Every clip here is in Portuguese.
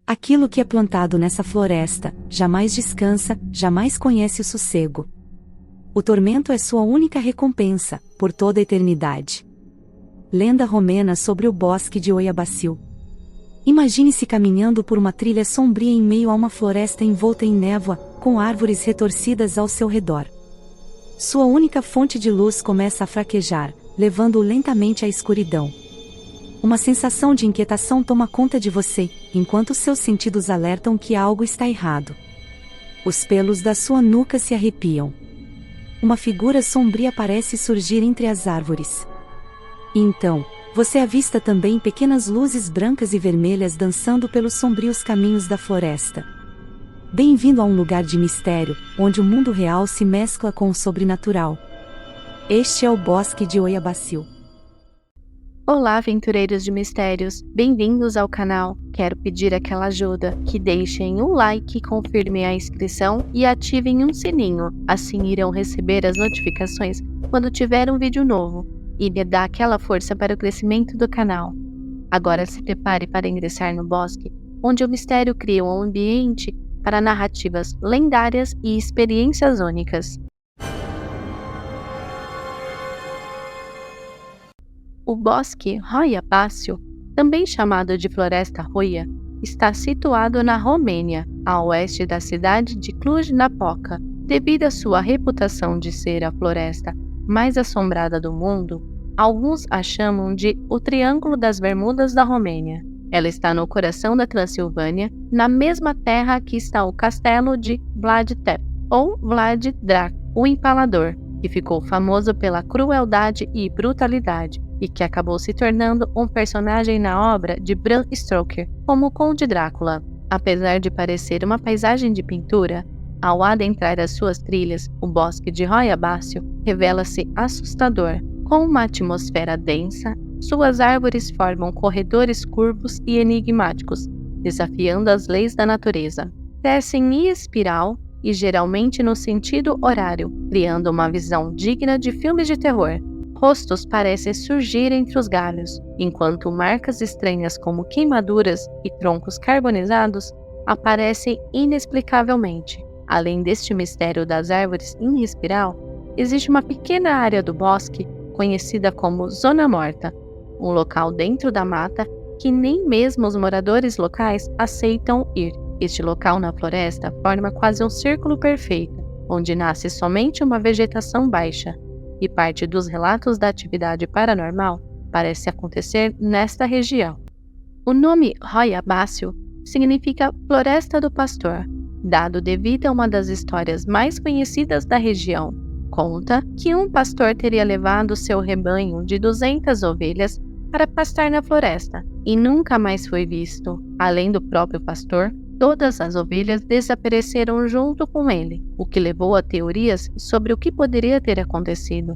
Aquilo que é plantado nessa floresta, jamais descansa, jamais conhece o sossego. O tormento é sua única recompensa, por toda a eternidade. Lenda romena sobre o bosque de Oyabácio. Imagine-se caminhando por uma trilha sombria em meio a uma floresta envolta em névoa, com árvores retorcidas ao seu redor. Sua única fonte de luz começa a fraquejar, levando-o lentamente à escuridão. Uma sensação de inquietação toma conta de você, enquanto seus sentidos alertam que algo está errado. Os pelos da sua nuca se arrepiam. Uma figura sombria parece surgir entre as árvores. E então, você avista também pequenas luzes brancas e vermelhas dançando pelos sombrios caminhos da floresta. Bem-vindo a um lugar de mistério, onde o mundo real se mescla com o sobrenatural. Este é o Bosque de Oyabácio. Olá, aventureiros de mistérios, bem-vindos ao canal. Quero pedir aquela ajuda, que deixem um like, confirmem a inscrição e ativem um sininho, assim irão receber as notificações quando tiver um vídeo novo, e me dá aquela força para o crescimento do canal. Agora se prepare para ingressar no bosque, onde o mistério cria um ambiente para narrativas lendárias e experiências únicas. O bosque Oyabácio, também chamado de Floresta Hoia, está situado na Romênia, a oeste da cidade de Cluj-Napoca. Devido à sua reputação de ser a floresta mais assombrada do mundo, alguns a chamam de o Triângulo das Bermudas da Romênia. Ela está no coração da Transilvânia, na mesma terra que está o castelo de Vlad Tepes, ou Vlad Drac, o Empalador, que ficou famoso pela crueldade e brutalidade, e que acabou se tornando um personagem na obra de Bram Stoker, como o Conde Drácula. Apesar de parecer uma paisagem de pintura, ao adentrar as suas trilhas, o bosque de Oyabácio revela-se assustador. Com uma atmosfera densa, suas árvores formam corredores curvos e enigmáticos, desafiando as leis da natureza. Crescem em espiral e geralmente no sentido horário, criando uma visão digna de filmes de terror. Rostos parecem surgir entre os galhos, enquanto marcas estranhas como queimaduras e troncos carbonizados aparecem inexplicavelmente. Além deste mistério das árvores em espiral, existe uma pequena área do bosque conhecida como Zona Morta, um local dentro da mata que nem mesmo os moradores locais aceitam ir. Este local na floresta forma quase um círculo perfeito, onde nasce somente uma vegetação baixa, e parte dos relatos da atividade paranormal parece acontecer nesta região. O nome Oyabácio significa Floresta do Pastor, dado devido a uma das histórias mais conhecidas da região. Conta que um pastor teria levado seu rebanho de 200 ovelhas para pastar na floresta e nunca mais foi visto. Além do próprio pastor, todas as ovelhas desapareceram junto com ele, o que levou a teorias sobre o que poderia ter acontecido.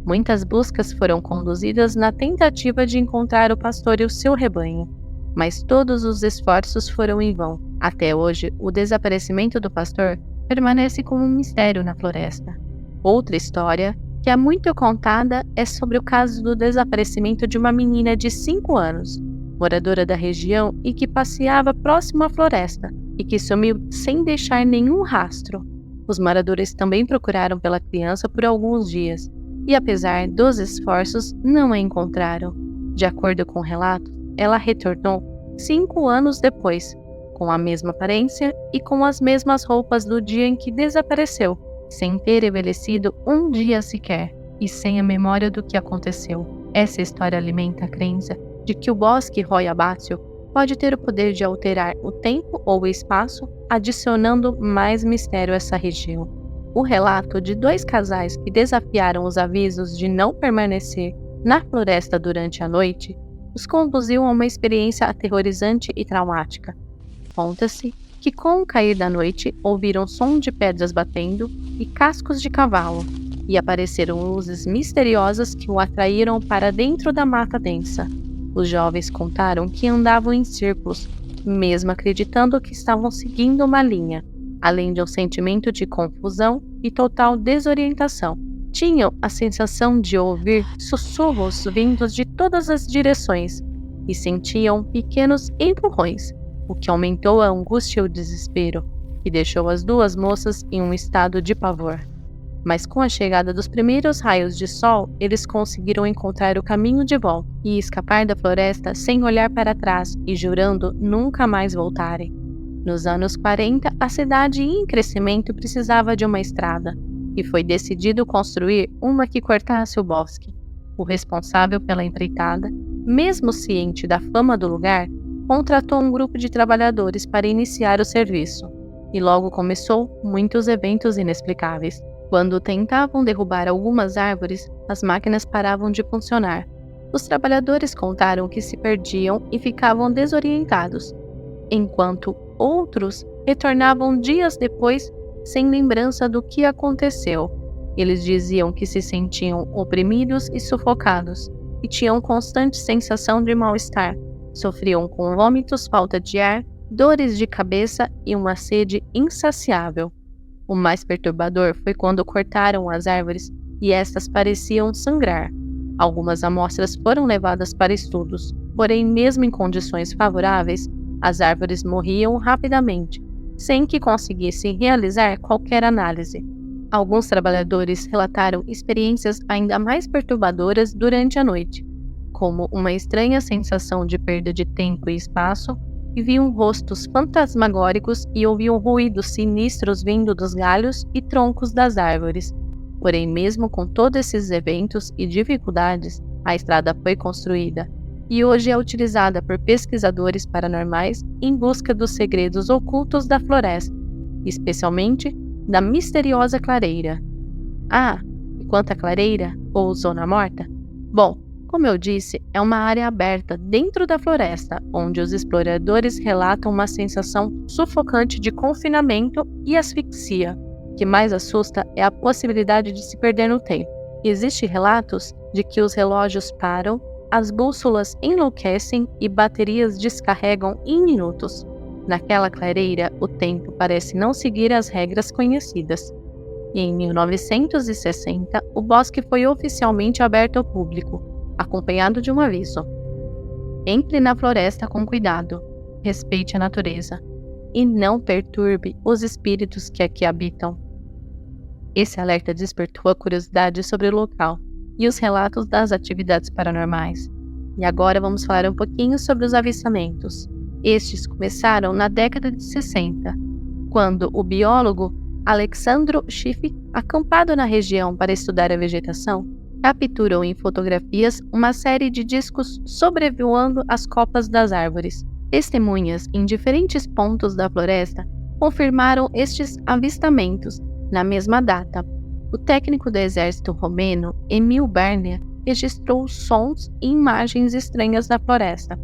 Muitas buscas foram conduzidas na tentativa de encontrar o pastor e o seu rebanho, mas todos os esforços foram em vão. Até hoje, o desaparecimento do pastor permanece como um mistério na floresta. Outra história, que é muito contada, é sobre o caso do desaparecimento de uma menina de 5 anos, moradora da região e que passeava próximo à floresta, e que sumiu sem deixar nenhum rastro. Os moradores também procuraram pela criança por alguns dias, e apesar dos esforços, não a encontraram. De acordo com o relato, ela retornou 5 anos depois, com a mesma aparência e com as mesmas roupas do dia em que desapareceu, sem ter envelhecido um dia sequer, e sem a memória do que aconteceu. Essa história alimenta a crença de que o bosque Oyabácio pode ter o poder de alterar o tempo ou o espaço, adicionando mais mistério a essa região. O relato de 2 casais que desafiaram os avisos de não permanecer na floresta durante a noite os conduziu a uma experiência aterrorizante e traumática. Conta-se que com o cair da noite ouviram som de pedras batendo e cascos de cavalo, e apareceram luzes misteriosas que o atraíram para dentro da mata densa. Os jovens contaram que andavam em círculos, mesmo acreditando que estavam seguindo uma linha, além de um sentimento de confusão e total desorientação. Tinham a sensação de ouvir sussurros vindos de todas as direções e sentiam pequenos empurrões, o que aumentou a angústia e o desespero, e deixou as duas moças em um estado de pavor. Mas com a chegada dos primeiros raios de sol, eles conseguiram encontrar o caminho de volta e escapar da floresta sem olhar para trás e jurando nunca mais voltarem. Nos anos 40, a cidade em crescimento precisava de uma estrada, e foi decidido construir uma que cortasse o bosque. O responsável pela empreitada, mesmo ciente da fama do lugar, contratou um grupo de trabalhadores para iniciar o serviço. E logo começou muitos eventos inexplicáveis. Quando tentavam derrubar algumas árvores, as máquinas paravam de funcionar. Os trabalhadores contaram que se perdiam e ficavam desorientados, enquanto outros retornavam dias depois sem lembrança do que aconteceu. Eles diziam que se sentiam oprimidos e sufocados, e tinham constante sensação de mal-estar. Sofriam com vômitos, falta de ar, dores de cabeça e uma sede insaciável. O mais perturbador foi quando cortaram as árvores e estas pareciam sangrar. Algumas amostras foram levadas para estudos, porém, mesmo em condições favoráveis, as árvores morriam rapidamente, sem que conseguissem realizar qualquer análise. Alguns trabalhadores relataram experiências ainda mais perturbadoras durante a noite, como uma estranha sensação de perda de tempo e espaço, e viam rostos fantasmagóricos e ouviam ruídos sinistros vindo dos galhos e troncos das árvores. Porém, mesmo com todos esses eventos e dificuldades, a estrada foi construída e hoje é utilizada por pesquisadores paranormais em busca dos segredos ocultos da floresta, especialmente da misteriosa clareira. Ah, e quanto à clareira, ou zona morta? Bom, como eu disse, é uma área aberta dentro da floresta, onde os exploradores relatam uma sensação sufocante de confinamento e asfixia. O que mais assusta é a possibilidade de se perder no tempo. Existem relatos de que os relógios param, as bússolas enlouquecem e baterias descarregam em minutos. Naquela clareira, o tempo parece não seguir as regras conhecidas. E em 1960, o bosque foi oficialmente aberto ao público, acompanhado de um aviso: entre na floresta com cuidado, respeite a natureza e não perturbe os espíritos que aqui habitam. Esse alerta despertou a curiosidade sobre o local e os relatos das atividades paranormais. E agora vamos falar um pouquinho sobre os avistamentos. Estes começaram na década de 60, quando o biólogo Alexandro Schiff, acampado na região para estudar a vegetação, capturou em fotografias uma série de discos sobrevoando as copas das árvores. Testemunhas em diferentes pontos da floresta confirmaram estes avistamentos na mesma data. O técnico do exército romeno, Emil Berner, registrou sons e imagens estranhas da floresta.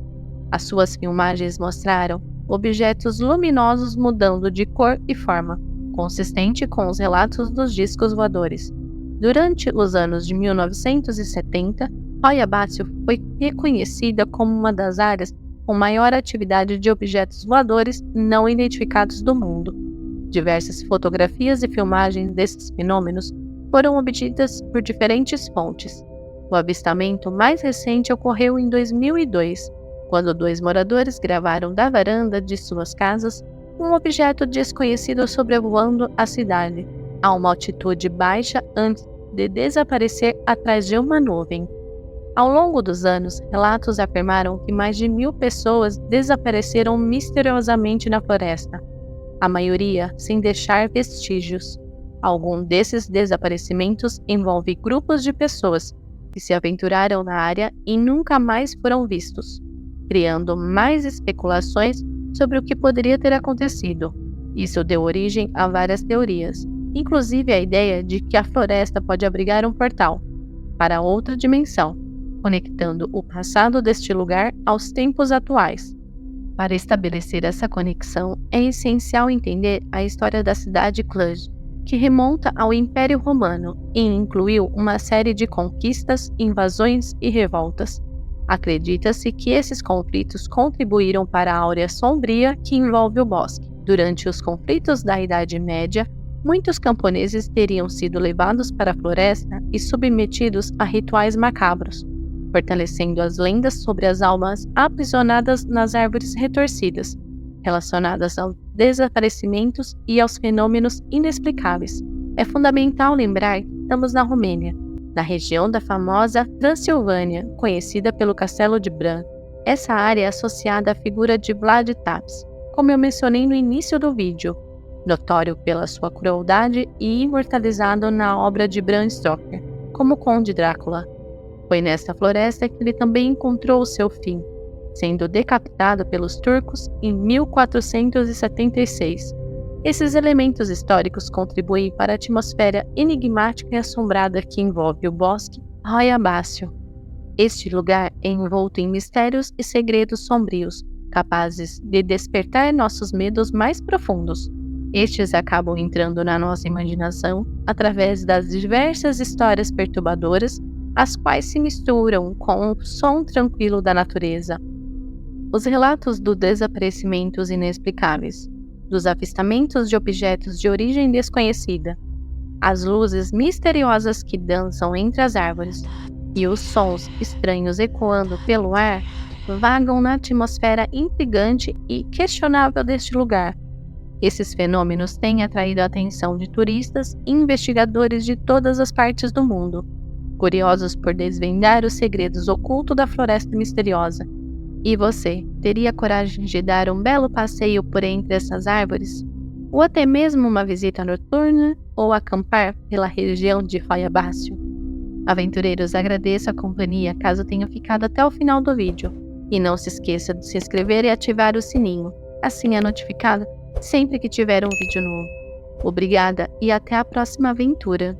As suas filmagens mostraram objetos luminosos mudando de cor e forma, consistente com os relatos dos discos voadores. Durante os anos de 1970, Roya Bassi foi reconhecida como uma das áreas com maior atividade de objetos voadores não identificados do mundo. Diversas fotografias e filmagens desses fenômenos foram obtidas por diferentes fontes. O avistamento mais recente ocorreu em 2002, quando 2 moradores gravaram da varanda de suas casas um objeto desconhecido sobrevoando a cidade, a uma altitude baixa antes de desaparecer atrás de uma nuvem. Ao longo dos anos, relatos afirmaram que mais de 1.000 pessoas desapareceram misteriosamente na floresta, a maioria sem deixar vestígios. Algum desses desaparecimentos envolve grupos de pessoas que se aventuraram na área e nunca mais foram vistos, criando mais especulações sobre o que poderia ter acontecido. Isso deu origem a várias teorias, inclusive a ideia de que a floresta pode abrigar um portal para outra dimensão, conectando o passado deste lugar aos tempos atuais. Para estabelecer essa conexão, é essencial entender a história da cidade Cluj, que remonta ao Império Romano e incluiu uma série de conquistas, invasões e revoltas. Acredita-se que esses conflitos contribuíram para a áurea sombria que envolve o bosque. Durante os conflitos da Idade Média, muitos camponeses teriam sido levados para a floresta e submetidos a rituais macabros, fortalecendo as lendas sobre as almas aprisionadas nas árvores retorcidas. relacionadas aos desaparecimentos e aos fenômenos inexplicáveis. É fundamental lembrar que estamos na Romênia, na região da famosa Transilvânia, conhecida pelo Castelo de Bran. Essa área é associada à figura de Vlad Tepes, como eu mencionei no início do vídeo, notório pela sua crueldade e imortalizado na obra de Bram Stoker, como Conde Drácula. Foi nesta floresta que ele também encontrou o seu fim, sendo decapitado pelos turcos em 1476. Esses elementos históricos contribuem para a atmosfera enigmática e assombrada que envolve o bosque Roia Bácio. Este lugar é envolto em mistérios e segredos sombrios, capazes de despertar nossos medos mais profundos. Estes acabam entrando na nossa imaginação através das diversas histórias perturbadoras, as quais se misturam com o som tranquilo da natureza. Os relatos dos desaparecimentos inexplicáveis, dos avistamentos de objetos de origem desconhecida, as luzes misteriosas que dançam entre as árvores e os sons estranhos ecoando pelo ar vagam na atmosfera intrigante e questionável deste lugar. Esses fenômenos têm atraído a atenção de turistas e investigadores de todas as partes do mundo, curiosos por desvendar os segredos ocultos da floresta misteriosa. E você, teria coragem de dar um belo passeio por entre essas árvores? Ou até mesmo uma visita noturna ou acampar pela região de Roia Bácio? Aventureiros, agradeço a companhia caso tenha ficado até o final do vídeo. E não se esqueça de se inscrever e ativar o sininho, assim é notificado sempre que tiver um vídeo novo. Obrigada e até a próxima aventura!